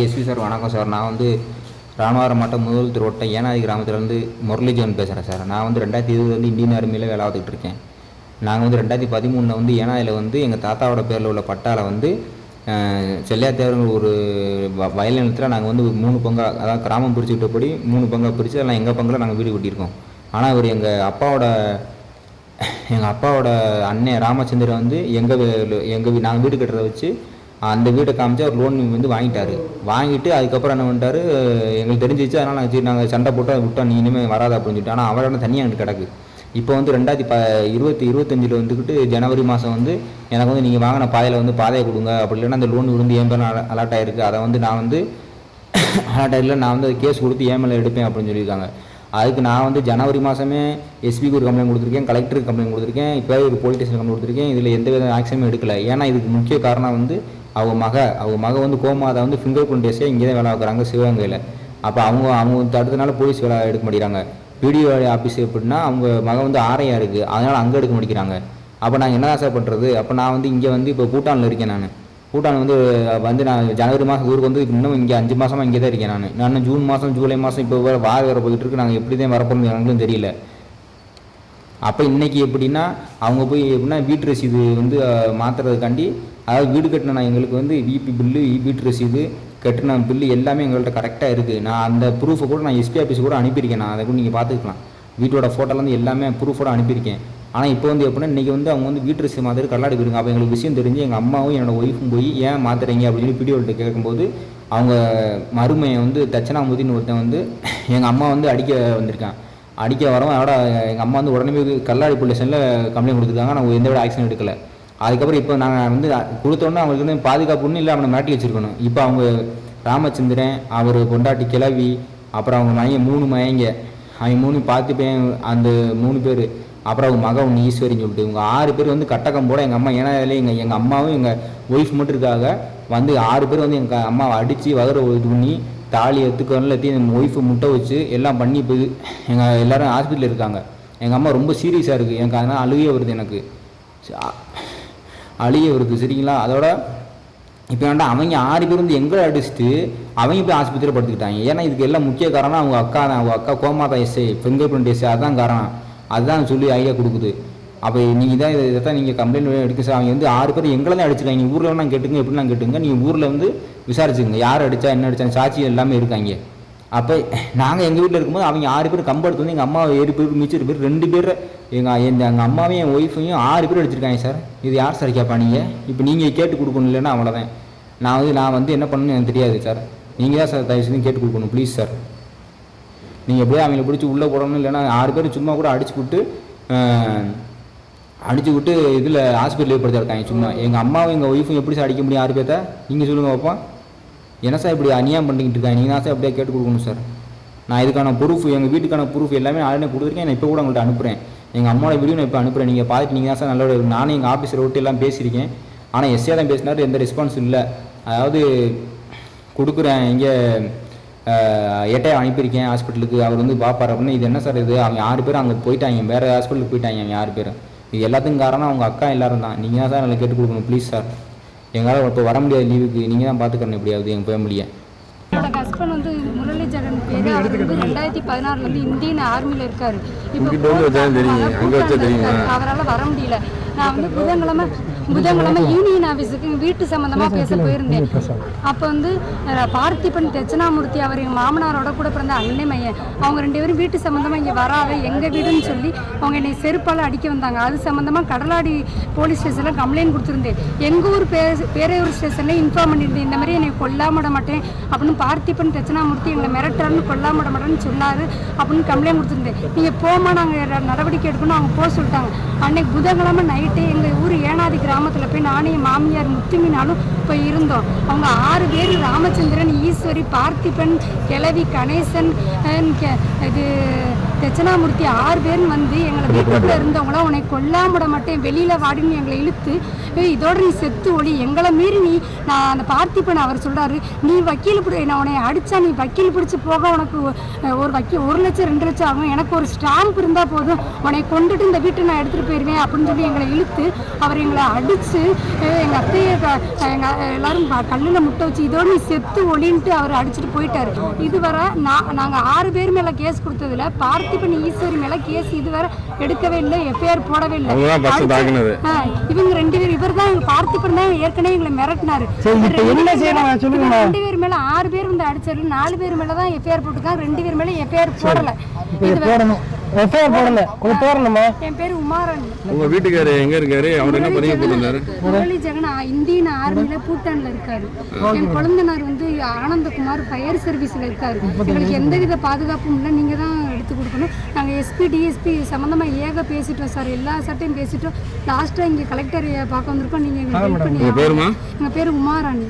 SV sir வணக்கம் sir. நான் வந்து ராமநாதபுரம் மாவட்டம் முதல் திருவட்டம் ஏனாதி கிராமத்துலேருந்து முரளிஜோன் பேசுகிறேன் சார். நான் வந்து 2020 வந்து இந்தியன் ஆர்மியில் வேலை பார்த்துக்கிட்டு இருக்கேன். நாங்கள் வந்து 2013 வந்து ஏனாதியில் வந்து எங்கள் தாத்தாவோட பேரில் உள்ள பட்டாவில் வந்து செல்லையாத்தேவருங்கிற ஒரு வயல் நிலத்தில் நாங்கள் வந்து 3 பங்காக, அதாவது கிராமம் பிரிச்சுக்கிட்டபடி 3 பங்காக பிரித்து அதெல்லாம் எங்கள் பங்கில் நாங்கள் வீடு கட்டியிருக்கோம். ஆனால் அவர் எங்கள் அப்பாவோட அண்ணன் ராமச்சந்திரன் வந்து நாங்கள் வீடு கட்டுறதை வச்சு அந்த வீட்டை காமிச்சு அவர் லோன் வந்து வாங்கிட்டு அதுக்கப்புறம் என்ன பண்ணிட்டாரு, எங்களுக்கு தெரிஞ்சிச்சு. அதனால் நாங்கள் சண்டை போட்டு அதை விட்டோம், நீ இனிமேல் வராது அப்படின்னு சொல்லிட்டு. ஆனால் அவரோட தனியாக எனக்கு கிடக்கு. இப்போ வந்து 2025 வந்துக்கிட்டு ஜனவரி மாதம் வந்து எனக்கு வந்து நீங்கள் வாங்கின பாதையில் வந்து பாதையை கொடுங்க, அப்படி இல்லைன்னா அந்த லோன் விழுந்து என் பேர் அலாட் ஆகிருக்கு, அதை வந்து நான் வந்து அலாட் ஆகிடல, நான் வந்து கேஸ் கொடுத்து ஏன் மேலே எடுப்பேன் அப்படின்னு சொல்லியிருக்காங்க. அதுக்கு நான் வந்து ஜனவரி மாதமே எஸ்பிக்கு ஒரு கம்ப்ளைண்ட் கொடுத்துருக்கேன், கலெக்டருக்கு கம்ப்ளைண்ட் கொடுத்துருக்கேன், இப்போ ஒரு போலீஸ் ஸ்டேஷன் கம்ப்ளைண்ட் கொடுத்துருக்கேன். இதில் எந்த வித ஆக்ஷனும் எடுக்கலை. ஏன்னா இதுக்கு முக்கிய காரணம் வந்து அவங்க மக வந்து கோமாதா வந்து ஃபிங்கர் பிரிண்ட் டெஸ்ட்டே இங்கே தான் வேலை பார்க்குறாங்க சிவகங்கையில். அப்போ அவங்க தடுத்தனால போலீஸ் வேலை எடுக்க மாட்டேங்கிறாங்க. பிடிஓ ஆஃபீஸ் எப்படின்னா அவங்க மக வந்து ஆரையாக இருக்குது, அதனால் அங்கே எடுக்க முடிக்கிறாங்க. அப்போ நாங்கள் என்ன சார் பண்ணுறது? அப்போ நான் வந்து இங்கே வந்து இப்போ பூட்டானில் இருக்கேன். பூட்டான் வந்து நான் ஜனவரி மாதம் ஊருக்கு வந்து இன்னும் இங்கே 5 மாதமாக இங்கே தான் இருக்கேன். நான் ஜூன் மாதம் ஜூலை மாதம் இப்போ வேறு போயிட்டு இருக்கு. நாங்கள் எப்படி தான் வரப்போகிறது எனக்கும் தெரியல. அப்போ இன்றைக்கி எப்படின்னா அவங்க போய் எப்படின்னா வீட்டு ரசீது வந்து மாற்றுறதுக்காண்டி, அதாவது வீடு கட்டின எங்களுக்கு வந்து விபி பில்லு, வீட்டு ரசீது, கட்டின பில்லு எல்லாமே எங்கள்கிட்ட கரெக்டாக இருக்குது. நான் அந்த ப்ரூஃபை கூட நான் எஸ்பி ஆஃபீஸ் கூட அனுப்பியிருக்கேன். அதை கூட நீங்கள் பார்த்துக்கலாம். வீட்டோட ஃபோட்டோலேருந்து எல்லாமே ப்ரூஃபோட அனுப்பியிருக்கேன். ஆனால் இப்போ வந்து எப்படின்னா இன்றைக்கி வந்து அவங்க வந்து வீட்டு ரசீது மாதிரி கல்லாடி போயிருங்க. அப்போ எங்களுக்கு விஷயம் தெரிஞ்சு எங்கள் அம்மாவும் என்னோடய ஒய்ஃபும் போய் ஏன் மாற்றுறீங்க அப்படின்னு சொல்லி பிடிஓட்ட கேட்கும்போது அவங்க மருமையை வந்து தட்சணாமூர்த்தின்னு ஒருத்தன் வந்து எங்கள் அம்மா வந்து அடிக்க வந்திருக்கான். அடிக்க வரவும் அதோட எங்கள் அம்மா வந்து உடனே கல்லாடி போலீஸ் ஸ்டேஷனில் கம்ப்ளைண்ட் கொடுத்துருக்காங்க. நாங்கள் எந்த விட ஆக்ஷன் எடுக்கலை. அதுக்கப்புறம் இப்போ நாங்கள் வந்து கொடுத்தோன்னே அவங்களுக்கு வந்து பாதுகாப்புன்னு இல்லை, அவனை மிரட்டி வச்சுருக்கணும். இப்போ அவங்க ராமச்சந்திரன், அவர் பொண்டாட்டி கிளவி, அப்புறம் அவங்க 3 மயங்க, அவங்க 3 பார்த்துப்பேன், அந்த 3 பேர், அப்புறம் அவங்க மக ஒன்று ஈஸ்வரின்னு சொல்லிட்டு இவங்க 6 பேர் வந்து கட்டக்கம் போட எங்கள் அம்மா, ஏன்னா எங்கள் அம்மாவும் எங்கள் ஒய்ஃப் மட்டும் இருக்காங்க. வந்து 6 பேர் வந்து எங்கள் அம்மாவை அடித்து வகர இது பண்ணி தாலி எடுத்துக்கணும் எல்லாத்தையும் எங்கள் ஒய்ஃபு முட்டை வச்சு எல்லாம் பண்ணி போய் எங்கள் எல்லோரும் ஹாஸ்பிட்டலில் இருக்காங்க. எங்கள் அம்மா ரொம்ப சீரியஸாக இருக்குது. எனக்கு அதனால் அழுகே வருது, எனக்கு அழுகே வருது. சரிங்களா? அதோட இப்போ வேண்டாம், அவங்க 6 பேர் வந்து எங்களை அடிச்சுட்டு அவங்க போய் ஆஸ்பத்திரியில் படுத்துக்கிட்டாங்க. ஏன்னா இதுக்கு எல்லாம் முக்கிய காரணம் அவங்க அக்கா கோமாதா எஸ்ஐ, ஃபிங்கர் பிரிண்ட் எஸ்ஐ, அதுதான் காரணம். அதுதான் சொல்லி ஐடியா கொடுக்குது. அப்போ நீங்கள் தான் இதை நீங்கள் கம்ப்ளைண்ட் எடுக்க சார். அவங்க வந்து 6 பேர் எங்களை தான் அடிச்சிருக்காங்க. நீங்கள் ஊரில் வேணால் கேட்டுங்க, எப்படிலாம் கேட்டுங்க, நீங்கள் ஊரில் வந்து விசாரிச்சுங்க யார் அடித்தா என்ன அடித்தாங்க, சாட்சி எல்லாமே இருக்காங்க. அப்போ நாங்கள் எங்கள் வீட்டில் இருக்கும்போது அவங்க 6 பேர் கம்பெடுத்து வந்து எங்கள் அம்மாவை 7 பேர் மிச்சம் பேர் 2 பேர் எங்கள் அம்மாவையும் என் ஒய்ஃபையும் 6 பேர் அடிச்சிருக்காங்க சார். இது யார் சார் கேட்பா? நீங்கள் இப்போ நீங்கள் கேட்டு கொடுக்கணும், இல்லைன்னா அவ்வளோதான். நான் வந்து என்ன பண்ணணும்னு எனக்கு தெரியாது சார். நீங்கள் தான் சார் தயவு செஞ்சு கேட்டு கொடுக்கணும் ப்ளீஸ் சார். நீங்கள் எப்படியோ அவங்கள பிடிச்சி உள்ளே போடணும், இல்லைன்னா 6 பேர் சும்மா கூட அடிச்சு விட்டு இதில் ஹாஸ்பிட்டலில் படுத்திருக்காங்க சும்மா. எங்கள் அம்மாவும் எங்கள் ஒய்ஃபும் எப்படி சார் அடிக்க முடியும் 6 பேர்த்த? நீங்கள் சொல்லுங்கள் பார்ப்போம். என்ன சார் இப்படி அநியாயம் பண்ணிக்கிட்டு இருக்காங்க? நீங்கள் தான் சார் அப்படியே கேட்டு கொடுக்கணும் சார். நான் இதுக்கான ப்ரூஃப், எங்கள் வீட்டுக்கான ப்ரூஃப் எல்லாமே ஆல்ரெடி கொடுத்துருக்கேன். நான் இப்போ கூட உங்கள்கிட்ட அனுப்புகிறேன். எங்கள் அம்மாவோட வீடியோ நான் இப்போ அனுப்புகிறேன். நீங்கள் பார்த்துட்டு நீங்கள் தான் சார் நல்ல. நானும் எங்கள் ஆஃபீஸில் விட்டு எல்லாம் பேசியிருக்கேன். ஆனால் எஸ்ஏ தான் பேசினார், எந்த ரெஸ்பான்ஸ் இல்லை. அதாவது கொடுக்குறேன், இங்கே ஏட்டையை அனுப்பியிருக்கேன் ஹாஸ்பிட்டலுக்கு, அவர் வந்து பார்ப்பார் அப்படின்னு. இது என்ன சார் இது? அவங்க 6 பேர் அங்கே போயிட்டாங்க, வேறு ஹாஸ்பிட்டலுக்கு போயிட்டாங்க அவங்க 6 பேர். இது எல்லாத்துக்கும் காரணம் அவங்க அக்கா எல்லோரும் தான். நீங்கள் தான் சார் நல்லா கேட்டு கொடுக்கணும் ப்ளீஸ் சார். எங்களால் இப்போ வர முடியாது லீவுக்கு, நீங்கள் தான் பார்த்துக்கணும் எப்படியாவது எங்கள் ஃபேமிலியை. என்னோட ஹஸ்பண்ட் வந்து முரளிஜரன் பேர். அவர் வந்து 2016 இந்தியன் ஆர்மியில் இருக்கார். இப்போ அவரால் வர முடியல. நான் வந்து புதன்கிழமை யூனியன் ஆஃபீஸுக்கு வீட்டு சம்மந்தமாக பேச போயிருந்தேன். அப்போ வந்து பார்த்திபன் தட்சணாமூர்த்தி, அவர் எங்கள் மாமனாரோட கூட பிறந்த அண்ணன் மையன், அவங்க 2 பேரும் வீட்டு சம்மந்தமாக இங்கே வராத எங்கள் வீடுன்னு சொல்லி அவங்க என்னை செருப்பால் அடிக்க வந்தாங்க. அது சம்மந்தமாக கடலாடி போலீஸ் ஸ்டேஷனில் கம்ப்ளைண்ட் கொடுத்துருந்தேன். எங்கள் ஊர் பேரையூர் ஸ்டேஷனில் இன்ஃபார்ம் பண்ணியிருந்தேன், இந்த மாதிரி என்னை கொல்லாம விட மாட்டேன் அப்படின்னு. பார்த்திபன் தட்சணாமூர்த்தி எங்களை மிரட்டுறான்னு, கொல்லாம விட மாட்டேன்னு சொன்னார் அப்படின்னு கம்ப்ளைண்ட் கொடுத்துருந்தேன். நீங்கள் போமா, நாங்கள் நடவடிக்கை எடுக்கணும், அவங்க போக சொல்லிட்டாங்க. அன்னைக்கு புதன்கிழமை நைட்டு எங்கள் ஊர் ஏனாதி கிராமத்தில் போய் நானே மாமியார் முத்துமினாலும் போய் இருந்தோம். அவங்க 6 பேர் ராமச்சந்திரன், ஈஸ்வரி, பார்த்திபன், கிளவி, கணேசன், இது தட்சணாமூர்த்தி 6 பேர்னு வந்து எங்களை வீட்டுக்குள்ளே இருந்தவங்களாம் உன்னை கொல்லாம விட மாட்டேன் வெளியில் வாடின்னு எங்களை இழுத்து இதோட நீ செத்து ஒளி, எங்களை மீறி நீ நான் அந்த பார்த்திபன் அவர் சொல்கிறாரு, நீ வக்கீல் நான் உன்னை அடித்தா நீ வக்கீல் பிடிச்சி போக உனக்கு ஒரு 1 லட்சம் 2 லட்சம் ஆகும், எனக்கு ஒரு ஸ்டாம்ப் இருந்தால் போதும், உன்னை கொண்டுட்டு இந்த வீட்டை நான் எடுத்துகிட்டு போயிடுவேன் அப்படின்னு சொல்லி எங்களை இழுத்து அவர் எங்களை அடித்து எங்கள் அத்தையை எல்லாரும் கல்லில் முட்டை வச்சு இதோட நீ செத்து ஒளின்ட்டு அவர் அடிச்சுட்டு போயிட்டார். இதுவரை நாங்கள் 6 பேர் மேலே கேஸ் கொடுத்ததில் பார்த்திபன் ஈஸ்வரி மேலே கேஸ் இதுவரை எடுக்கவே இல்லை, எஃப்ஐஆர் போடவே இல்லை. இவங்க 2 பேர், இவர் தான் பார்த்திபன் தான் ஏற்கனவே எங்களை மிரட்டினாரு. 2 பேர் மேலே 6 பேர் வந்து அடிச்சாரு, 4 பேர் மேலே தான் எஃப்ஐஆர் போட்டுருக்காங்க, 2 பேர் மேலே எஃப்ஐஆர் போடலை. என் பேர் உமாராணி. உங்க வீட்டுக்காரரு எங்க இருக்காரு? அவர் என்ன பண்ணி போறாரு? முரளி ஜெகன் இந்தியன் ஆர்மில பூட்டான்ல இருக்காரு. என் குழந்தைனார் வந்து ஆனந்தகுமார் ஃபயர் சர்வீஸ்ல இருக்காரு. எங்களுக்கு எந்தவித பாதுகாப்பும் இல்லை, நீங்க தான் எடுத்து கொடுக்கணும். நாங்க எஸ்பி டிஎஸ்பி சம்பந்தமா பேசிட்டோம் சார், எல்லா சட்டையும் பேசிட்டோம். லாஸ்டா இங்க கலெக்டர் பார்க்க வந்திருக்கோம். நீங்க எங்களுக்கு ஹெல்ப் பண்ணி. பேருமா? எங்க பேரு உமாராணி.